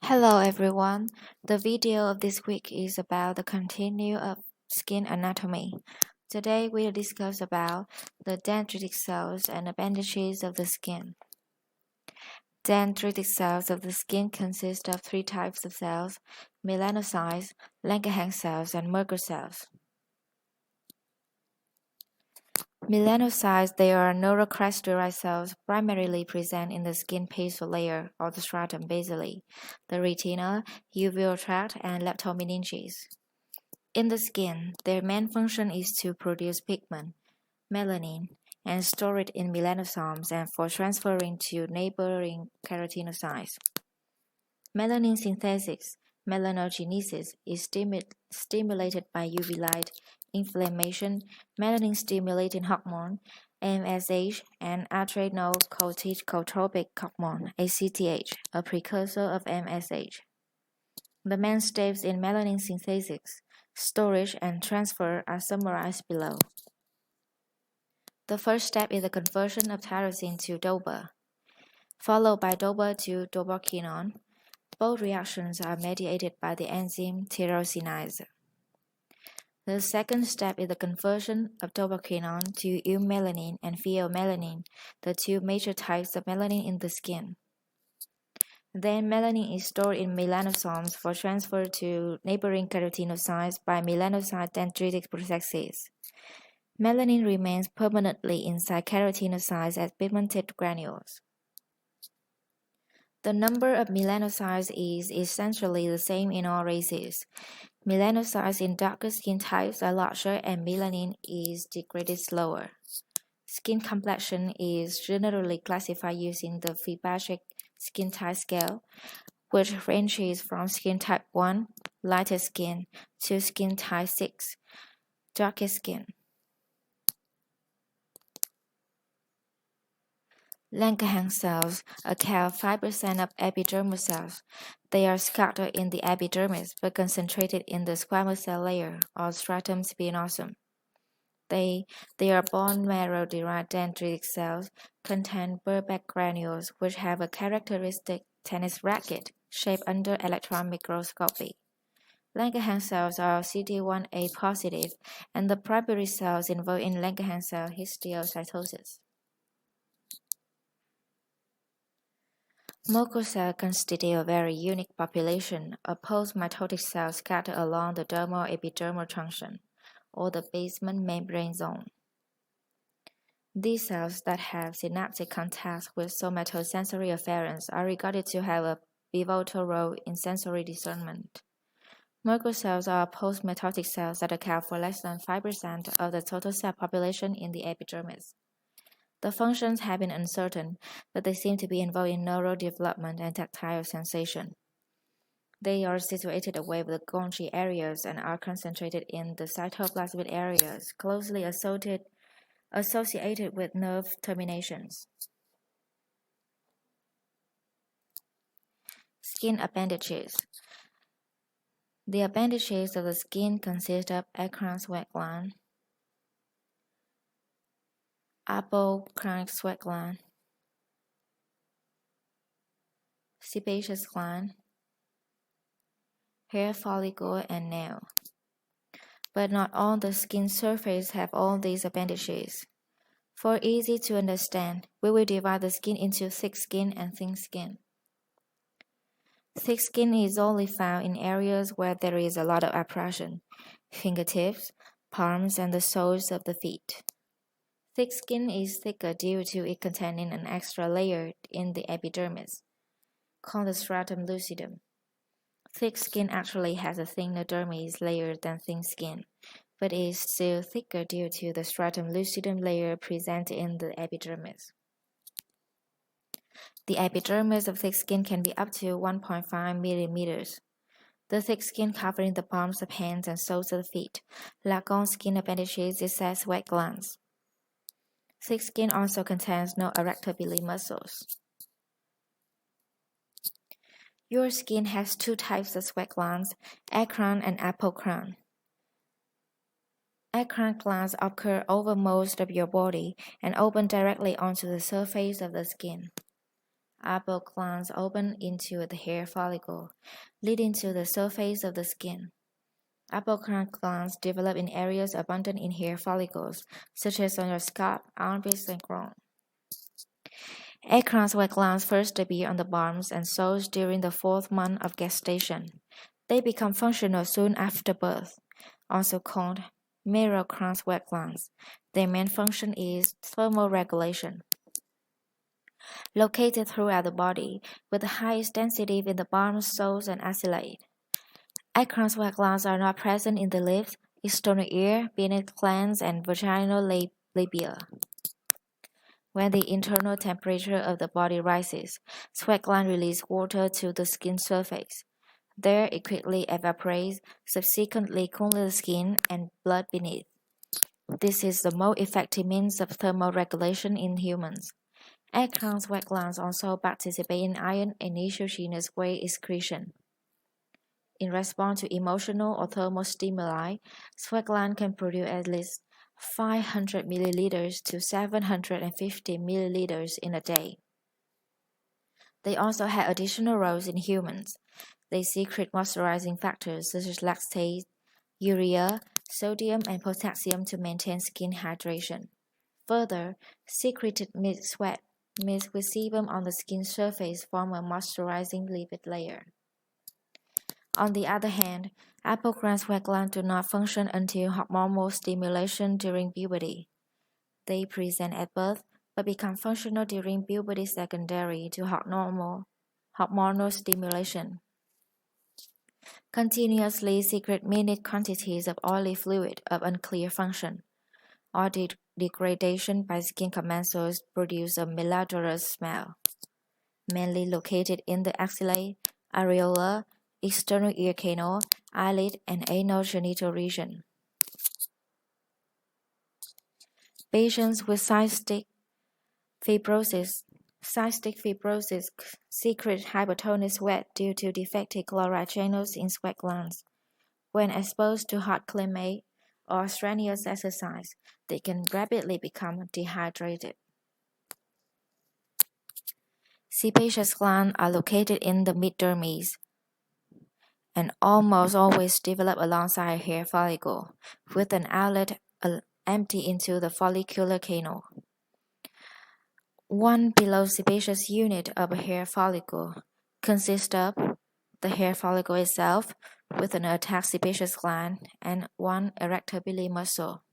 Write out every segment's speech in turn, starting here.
Hello everyone. The video of this week is about the continuum of skin anatomy. Today we'll discuss about the dendritic cells and appendages of the skin. Dendritic cells of the skin consist of three types of cells: melanocytes, Langerhans cells, and Merkel cells. Melanocytes, they are neurocrystalline cells primarily present in the skin basal layer or the stratum basale, the retina, uveal tract, and leptomeninges. In the skin, their main function is to produce pigment, melanin, and store it in melanosomes and for transferring to neighboring keratinocytes. Melanin synthesis, melanogenesis, is stimulated by UV light, inflammation, melanin-stimulating hormone, MSH, and adrenocorticotropic hormone, ACTH, a precursor of MSH. The main steps in melanin synthesis, storage, and transfer are summarized below. The first step is the conversion of tyrosine to DOPA, followed by DOPA to dopaquinone. Both reactions are mediated by the enzyme tyrosinase. The second step is the conversion of dopaquinone to eumelanin and phenylalanine, the two major types of melanin in the skin. Then melanin is stored in melanosomes for transfer to neighboring keratinocytes by melanocyte dendritic processes. Melanin remains permanently inside keratinocytes as pigmented granules. The number of melanocytes is essentially the same in all races. Melanocytes in darker skin types are larger and melanin is degraded slower. Skin complexion is generally classified using the Fibonacci skin type scale, which ranges from skin type 1, lighter skin, to skin type 6, darker skin. Langerhans cells account 5% of epidermal cells. They are scattered in the epidermis but concentrated in the squamous cell layer or stratum spinosum. They are bone marrow-derived dendritic cells, contain Burback granules which have a characteristic tennis racket shape under electron microscopy. Langerhans cells are CD1A positive, and the primary cells involved in Langerhans cell histiocytosis. Merkel cells constitute a very unique population of post-mitotic cells scattered along the dermal epidermal junction, or the basement membrane zone. These cells that have synaptic contact with somatosensory afferents are regarded to have a pivotal role in sensory discernment. Merkel cells are post-mitotic cells that account for less than 5% of the total cell population in the epidermis. The functions have been uncertain, but they seem to be involved in neural development and tactile sensation. They are situated away from the Golgi areas and are concentrated in the cytoplasmic areas, closely associated with nerve terminations. Skin appendages. The appendages of the skin consist of eccrine sweat gland, apocrine sweat gland, sebaceous gland, hair follicle, and nail. But not all the skin surface have all these appendages. For easy to understand, we will divide the skin into thick skin and thin skin. Thick skin is only found in areas where there is a lot of oppression, fingertips, palms, and the soles of the feet. Thick skin is thicker due to it containing an extra layer in the epidermis, called the stratum lucidum. Thick skin actually has a thinner dermis layer than thin skin, but is still thicker due to the stratum lucidum layer present in the epidermis. The epidermis of thick skin can be up to 1.5 millimeters. The thick skin covering the palms of hands and soles of the feet lack all skin appendages except sweat glands. Thick skin also contains no erectability muscles. Your skin has two types of sweat glands, eccrine and apocrine. Eccrine glands occur over most of your body and open directly onto the surface of the skin. Adult glands open into the hair follicle, leading to the surface of the skin. Adult glands develop in areas abundant in hair follicles, such as on your scalp, armpits, and groin. Egg wet glands first appear on the palms and soles during the 4th month of gestation. They become functional soon after birth, also called mirror wet glands. Their main function is thermoregulation. Located throughout the body, with the highest density in the palms, soles, and axillate. Egg wet glands are not present in the lips, external ear, beneath glands, and vaginal labia. When the internal temperature of the body rises, sweat glands release water to the skin surface. There it quickly evaporates, subsequently cooling the skin and blood beneath. This is the most effective means of thermoregulation in humans. Egg sweat glands also participate in iron and exogenous weight excretion. In response to emotional or thermal stimuli, sweat gland can produce at least 500 milliliters to 750 milliliters in a day. They also have additional roles in humans. They secrete moisturizing factors such as lactate, urea, sodium, and potassium to maintain skin hydration. Further, secreted sweat mixed with sebum on the skin surface form a moisturizing lipid layer. On the other hand, apocrine sweat glands do not function until hormonal stimulation during puberty. They present at birth but become functional during puberty secondary to hormonal stimulation. Continuously secrete minute quantities of oily fluid of unclear function, or degradation by skin commensals produce a malodorous smell, mainly located in the axillate, areola, external ear canal, eyelid, and anal genital region. Patients with cystic fibrosis secrete hypertonic sweat due to defective chloride channels in sweat glands. When exposed to hot climate or strenuous exercise, they can rapidly become dehydrated. Sebaceous glands are located in the mid-dermis and almost always develop alongside a hair follicle, with an outlet empty into the follicular canal. One below sebaceous unit of a hair follicle consists of the hair follicle itself with an attached sebaceous gland and one erectability muscle.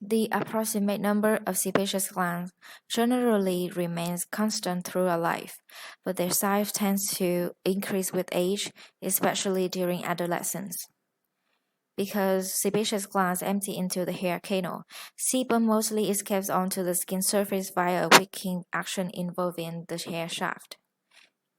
The approximate number of sebaceous glands generally remains constant throughout life, but their size tends to increase with age, especially during adolescence. Because sebaceous glands empty into the hair canal, sebum mostly escapes onto the skin surface via a wicking action involving the hair shaft.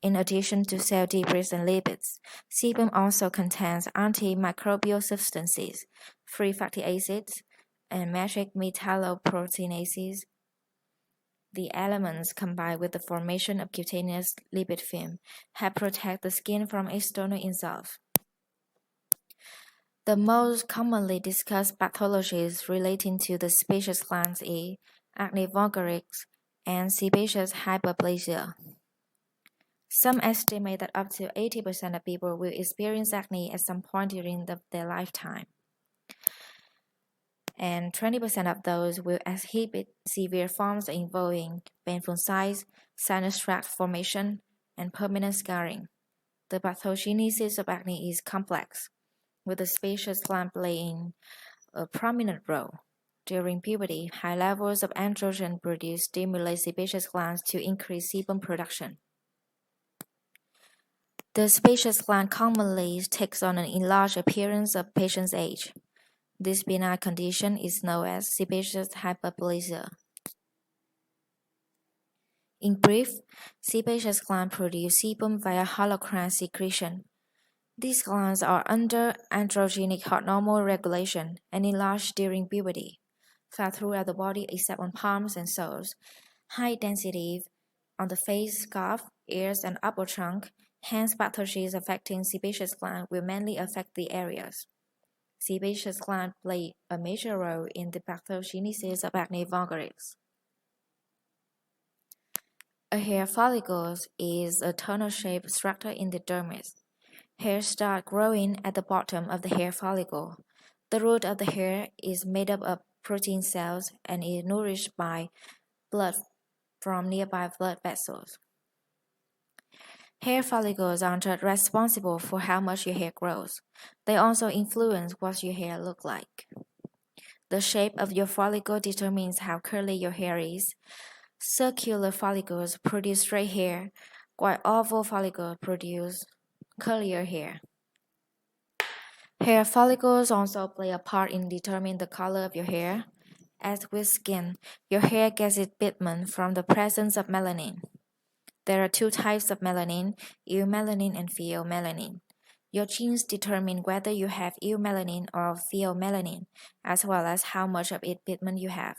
In addition to cell debris and lipids, sebum also contains antimicrobial substances, free fatty acids, and matrix metalloproteinases. The elements, combined with the formation of cutaneous lipid film, help protect the skin from external insults. The most commonly discussed pathologies relating to the sebaceous glands are acne vulgaris and sebaceous hyperplasia. Some estimate that up to 80% of people will experience acne at some point during their lifetime, and 20% of those will exhibit severe forms involving painful size, sinus tract formation, and permanent scarring. The pathogenesis of acne is complex, with the sebaceous gland playing a prominent role. During puberty, high levels of androgen produced stimulate sebaceous glands to increase sebum production. The sebaceous gland commonly takes on an enlarged appearance of patient's age. This benign condition is known as sebaceous hyperplasia. In brief, sebaceous glands produce sebum via holocrine secretion. These glands are under androgenic hormonal regulation and enlarge during puberty, found throughout the body except on palms and soles. High density on the face, scalp, ears, and upper trunk, hence pathologies affecting sebaceous gland will mainly affect the areas. Sebaceous gland play a major role in the pathogenesis of acne vulgaris. A hair follicle is a tunnel-shaped structure in the dermis. Hairs start growing at the bottom of the hair follicle. The root of the hair is made up of protein cells and is nourished by blood from nearby blood vessels. Hair follicles aren't responsible for how much your hair grows. They also influence what your hair looks like. The shape of your follicle determines how curly your hair is. Circular follicles produce straight hair, while oval follicles produce curlier hair. Hair follicles also play a part in determining the color of your hair. As with skin, your hair gets its pigment from the presence of melanin. There are two types of melanin, eumelanin and pheomelanin. Your genes determine whether you have eumelanin or pheomelanin, as well as how much of its pigment you have.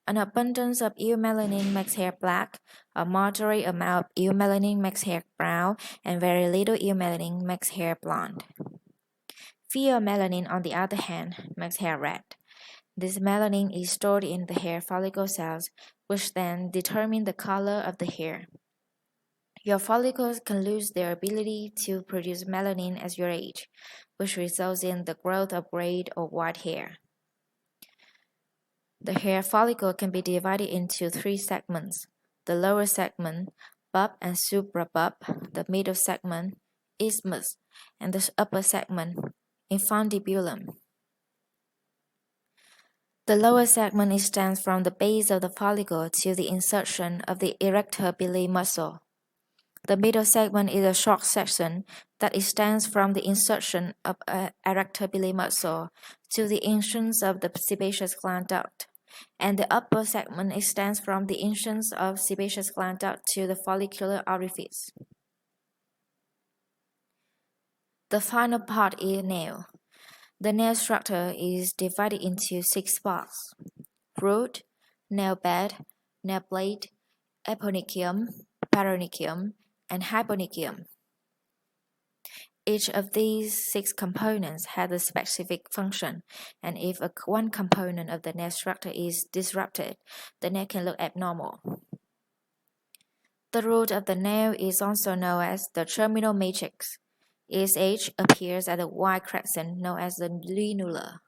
An abundance of eumelanin makes hair black, a moderate amount of eumelanin makes hair brown, and very little eumelanin makes hair blonde. Pheomelanin, on the other hand, makes hair red. This melanin is stored in the hair follicle cells, which then determine the color of the hair. Your follicles can lose their ability to produce melanin as you age, which results in the growth of gray or white hair. The hair follicle can be divided into three segments: the lower segment, bulb and suprabulb, the middle segment, isthmus, and the upper segment, infundibulum. The lower segment extends from the base of the follicle to the insertion of the erectile muscle. The middle segment is a short section that extends from the insertion of erectile muscle to the entrance of the sebaceous gland duct, and the upper segment extends from the entrance of sebaceous gland duct to the follicular orifice. The final part is nail. The nail structure is divided into 6 parts: root, nail bed, nail blade, eponychium, paronychium, and hyponychium. Each of these 6 components has a specific function, and if one component of the nail structure is disrupted, the nail can look abnormal. The root of the nail is also known as the terminal matrix. Its edge appears at a wide crescent known as the lunula.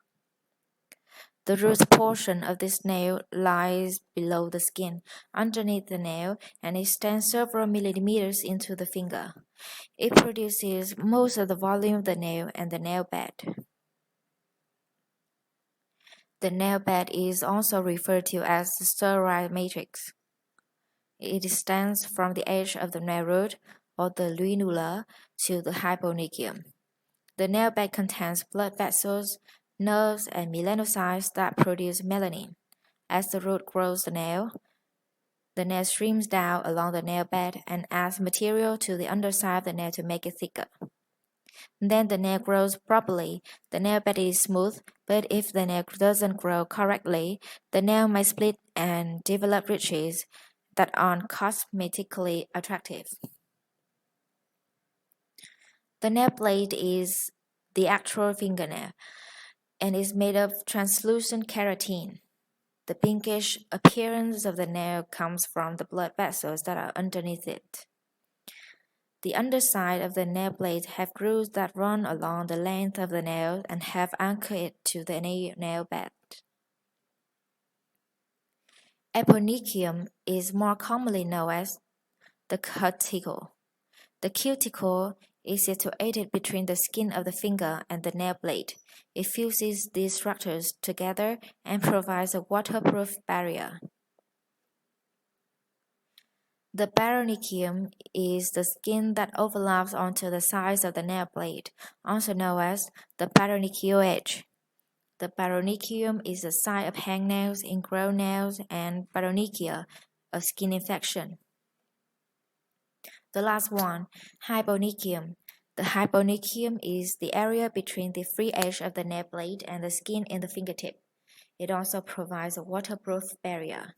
The root portion of this nail lies below the skin, underneath the nail, and extends several millimeters into the finger. It produces most of the volume of the nail and the nail bed. The nail bed is also referred to as the steroid matrix. It extends from the edge of the nail root, or the lunula, to the hyponychium. The nail bed contains blood vessels, nerves, and melanocytes that produce melanin. As the root grows the nail streams down along the nail bed and adds material to the underside of the nail to make it thicker. Then the nail grows properly. The nail bed is smooth, but if the nail doesn't grow correctly, the nail may split and develop ridges that aren't cosmetically attractive. The nail blade is the actual fingernail and is made of translucent keratin. The pinkish appearance of the nail comes from the blood vessels that are underneath it. The underside of the nail blade have grooves that run along the length of the nail and have anchored it to the nail bed. Eponychium is more commonly known as the cuticle. The cuticle is situated between the skin of the finger and the nail blade. It fuses these structures together and provides a waterproof barrier. The paronychium is the skin that overlaps onto the sides of the nail blade, also known as the paronychial edge. The paronychium is the site of hangnails, ingrown nails, and paronychia, a skin infection. The last one, hyponychium. The hyponychium is the area between the free edge of the nail blade and the skin in the fingertip. It also provides a waterproof barrier.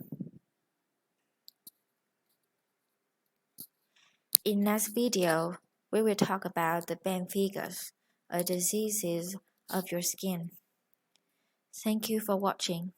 In next video, we will talk about the pemphigus, a disease of your skin. Thank you for watching.